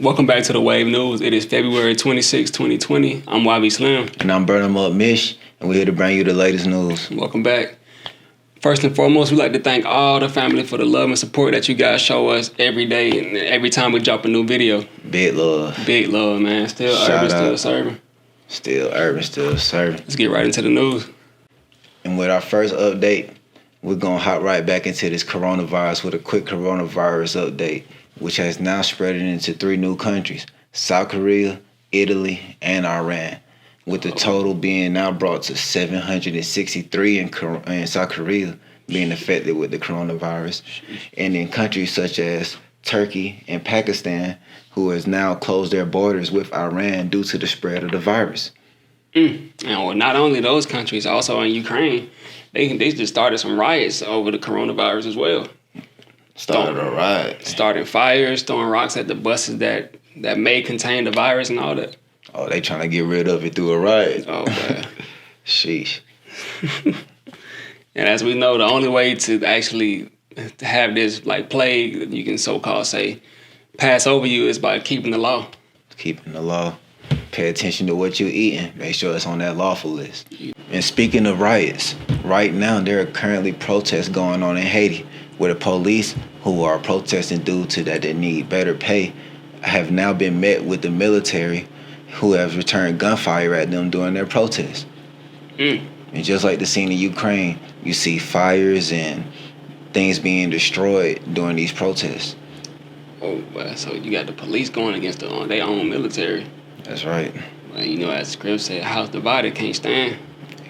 Welcome back to the Wave News. It is February 26, 2020. I'm YB Slim. And I'm Burning Up Mysh, and we're here to bring you the latest news. Welcome back. First and foremost, we'd like to thank all the family for the love and support that you guys show us every day and every time we drop a new video. Big love. Big love, man. Still Shout urban, out. still serving. Still urban, still serving. Let's get right into the news. And with our first update, we're going to hop right back into this coronavirus with a quick coronavirus update, which has now spread into 3 new countries, South Korea, Italy, and Iran, with the total being now brought to 763 in South Korea being affected with the coronavirus. And in countries such as Turkey and Pakistan, who has now closed their borders with Iran due to the spread of the virus. And well, not only those countries, also in Ukraine, they just started some riots over the coronavirus as well. Starting fires, throwing rocks at the buses that may contain the virus and all that. Oh, they trying to get rid of it through a riot. Oh, man. Sheesh. And as we know, the only way to actually have this like plague, you can so-called say, pass over you is by keeping the law. Keeping the law. Pay attention to what you're eating. Make sure it's on that lawful list. And speaking of riots, right now there are currently protests going on in Haiti, where the police who are protesting due to that they need better pay have now been met with the military who have returned gunfire at them during their protests. And just like the scene in Ukraine, you see fires and things being destroyed during these protests. Oh, well, so you got the police going against their own military. That's right. Well, you know, as the script said, house divided can't stand.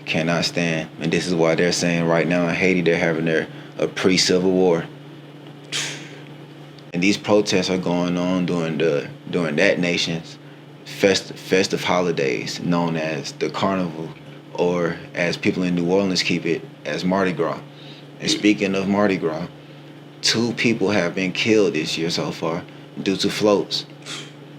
Cannot stand. And this is why they're saying right now in Haiti they're having a pre-civil war. And these protests are going on during that nation's festive holidays known as the Carnival, or as people in New Orleans keep it, as Mardi Gras. And speaking of Mardi Gras, 2 people have been killed this year so far due to floats.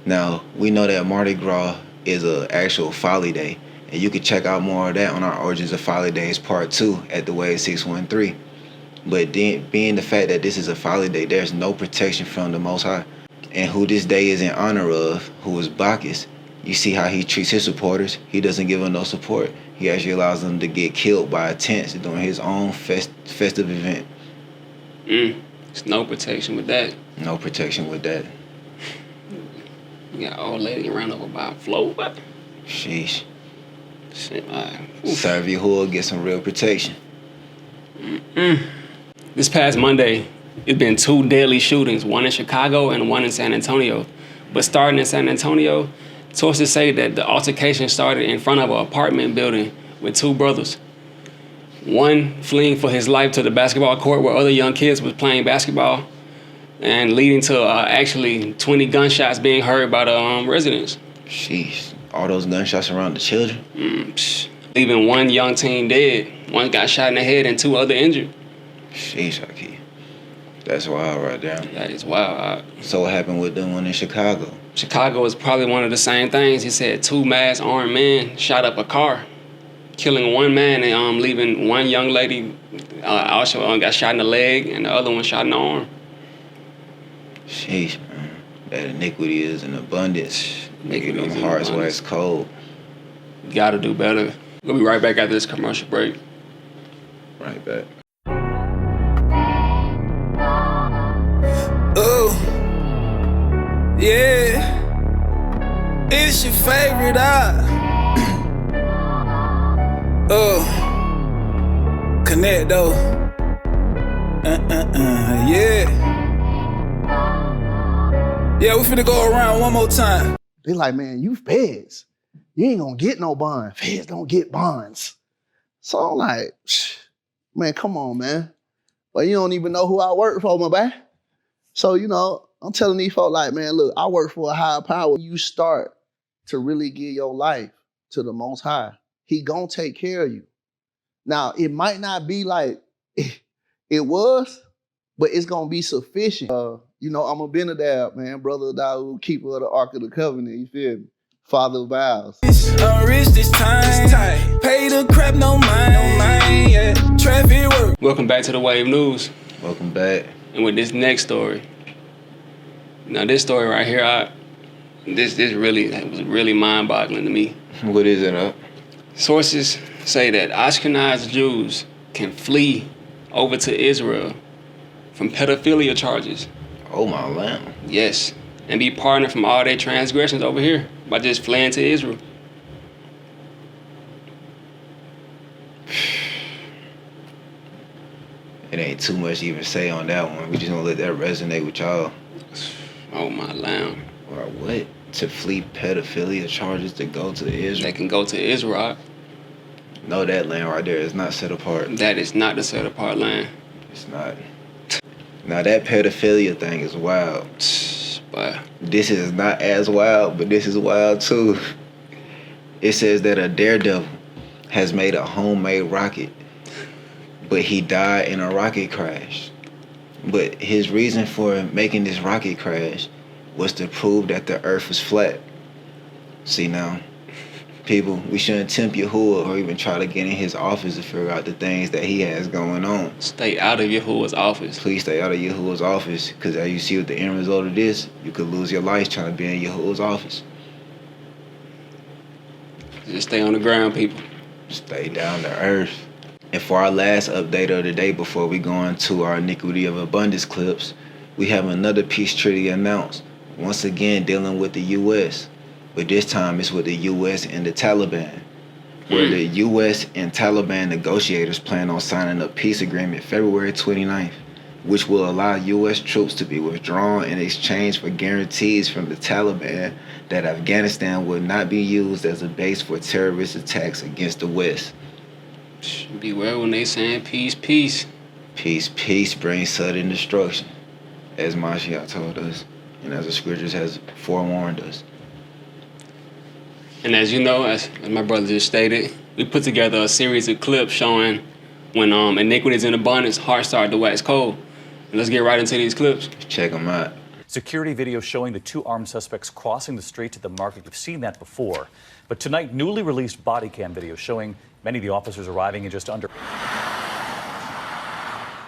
Now, we know that Mardi Gras is an actual folly day, and you can check out more of that on our Origins of Folly Days Part 2 at the Wave 613. But then, being the fact that this is a folly day, there's no protection from the Most High. And who this day is in honor of, who is Bacchus, you see how he treats his supporters. He doesn't give them no support. He actually allows them to get killed by tents during his own festive event. There's no protection with that. No protection with that. You got an old lady around over by a float. What? Sheesh. Shit, Serve YAHUAH, get some real protection. This past Monday, it's been 2 deadly shootings, one in Chicago and one in San Antonio. But starting in San Antonio, sources say that the altercation started in front of an apartment building with 2 brothers. One fleeing for his life to the basketball court where other young kids was playing basketball, and leading to actually 20 gunshots being heard by the residents. Sheesh. All those gunshots around the children? Leaving 1 young teen dead. 1 got shot in the head and 2 other injured. Sheesh, Aki. That's wild right there. That is wild. So what happened with the one in Chicago? Chicago is probably one of the same things. He said 2 masked armed men shot up a car, killing 1 man and leaving 1 young lady also got shot in the leg and the other one shot in the arm. Sheesh, man. That iniquity is in abundance. Making them in hearts abundance. wax cold. Gotta do better. We'll be right back after this commercial break. Right back. Oh, yeah. It's your favorite Connect though. Yeah. Yeah, we finna go around one more time. They like, man, you feds. You ain't gonna get no bond. Feds don't get bonds. So I'm like, man, come on, man. But you don't even know who I work for, my boy. So, you know, I'm telling these folks like, man, look, I work for a higher power. You start to really give your life to the Most High. He gonna take care of you. Now, it might not be like it was, but it's gonna be sufficient. You know, I'm a Nadab, man, brother of Dawood, keeper of the Ark of the Covenant, you feel me? Father of vows. I'm rich this time. Pay the crap, no mind, yeah. Traffic work. Welcome back to the Wave News. Welcome back. And with this next story. Now this story right here, This was really mind-boggling to me. What is it up? Sources say that Ashkenaz Jews can flee over to Israel from pedophilia charges. Oh my lamb. Yes, and be pardoned from all their transgressions over here by just fleeing to Israel. It ain't too much to even say on that one. We just gonna let that resonate with y'all. Oh my lamb. Or what? To flee pedophilia charges to go to Israel? They can go to Israel. No, that land right there is not set apart. That is not the set apart land. It's not. Now that pedophilia thing is wild. But This is not as wild, but this is wild too. It says that a daredevil has made a homemade rocket, but he died in a rocket crash. But his reason for making this rocket crash was to prove that the earth was flat. See now, people, we shouldn't tempt YAHUAH or even try to get in his office to figure out the things that he has going on. stay out of YAHUAH's office. Please stay out of YAHUAH's office, because as you see with the end result of this, you could lose your life trying to be in YAHUAH's office. Just stay on the ground, people. Stay down to earth. And for our last update of the day before we go into our Iniquity of Abundance clips, we have another peace treaty announced, once again dealing with the U.S., but this time it's with the U.S. and the Taliban, where the U.S. and Taliban negotiators plan on signing a peace agreement February 29th, which will allow U.S. troops to be withdrawn in exchange for guarantees from the Taliban that Afghanistan will not be used as a base for terrorist attacks against the West. Beware when they saying peace, peace. Peace brings sudden destruction, as Mashiach told us, and as the scriptures has forewarned us. And as you know, as my brother just stated, we put together a series of clips showing when iniquities in abundance, hearts start to wax cold. And let's get right into these clips. Check them out. Security video showing the two armed suspects crossing the street to the market. You've seen that before. But tonight, newly released body cam video showing many of the officers arriving in just under.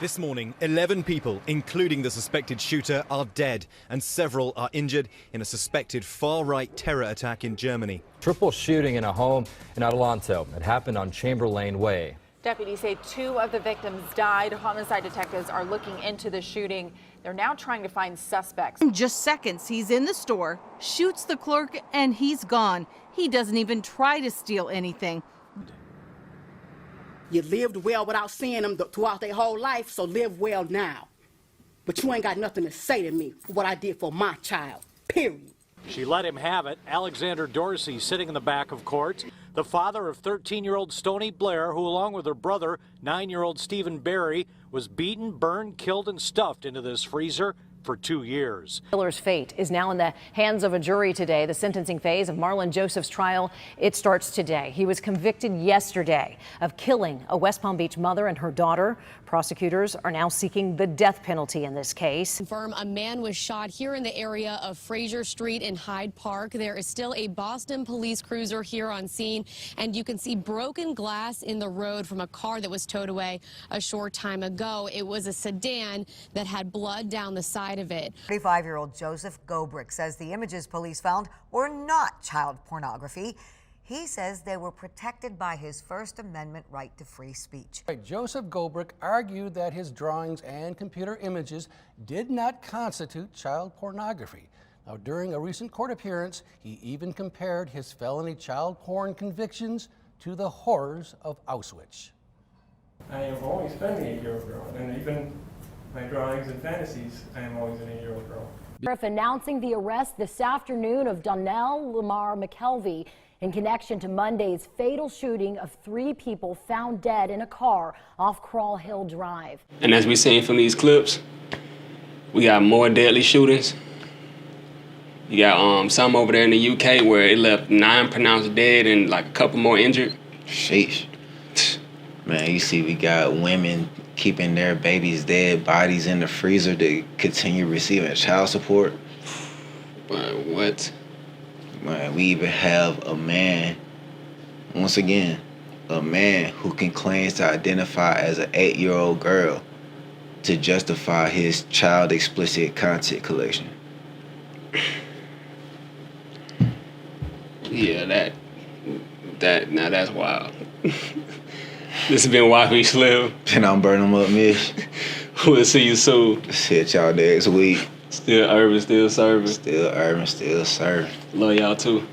This morning, 11 people, including the suspected shooter, are dead and several are injured in a suspected far-right terror attack in Germany. Triple shooting in a home in Adelanto. It happened on Chamberlain Way. Deputies say 2 of the victims died. Homicide detectives are looking into the shooting. They're now trying to find suspects. In just seconds, he's in the store, shoots the clerk, and he's gone. He doesn't even try to steal anything. You lived well without seeing them throughout their whole life, so live well now. But you ain't got nothing to say to me for what I did for my child, period. She let him have it. Alexander Dorsey sitting in the back of court. The father of 13-year-old Stoney Blair, who along with her brother, 9-year-old Stephen Barry, was beaten, burned, killed, and stuffed into this freezer for 2 years. Killer's fate is now in the hands of a jury today. The sentencing phase of Marlon Joseph's trial, it starts today. He was convicted yesterday of killing a West Palm Beach mother and her daughter. Prosecutors are now seeking the death penalty in this case. Confirm a man was shot here in the area of Fraser Street in Hyde Park. There is still a Boston police cruiser here on scene, and you can see broken glass in the road from a car that was towed away a short time ago. It was a sedan that had blood down the side of it. 35-year-old Joseph Gobrick says the images police found were not child pornography. He says they were protected by his First Amendment right to free speech. Joseph Gobrick argued that his drawings and computer images did not constitute child pornography. Now, during a recent court appearance, he even compared his felony child porn convictions to the horrors of Auschwitz. I have always been an 8-year-old girl, and even my drawings and fantasies, I am always an 8-year-old girl. Sheriff announcing the arrest this afternoon of Donnell Lamar McKelvey in connection to Monday's fatal shooting of 3 people found dead in a car off Crawl Hill Drive. And as we seen from these clips, we got more deadly shootings. You got some over there in the UK where it left 9 pronounced dead and like a couple more injured. Sheesh. Man, you see we got women keeping their babies' dead bodies in the freezer to continue receiving child support. But what? Man, we even have a man, once again, a man who can claim to identify as an 8-year-old girl to justify his child explicit content collection. Yeah, now that's wild. This has been YAHUAH Slim. And I'm burning them up, Mysh. We'll see you soon. See y'all next week. Still urban, still serving. Still urban, still serving. Love y'all too.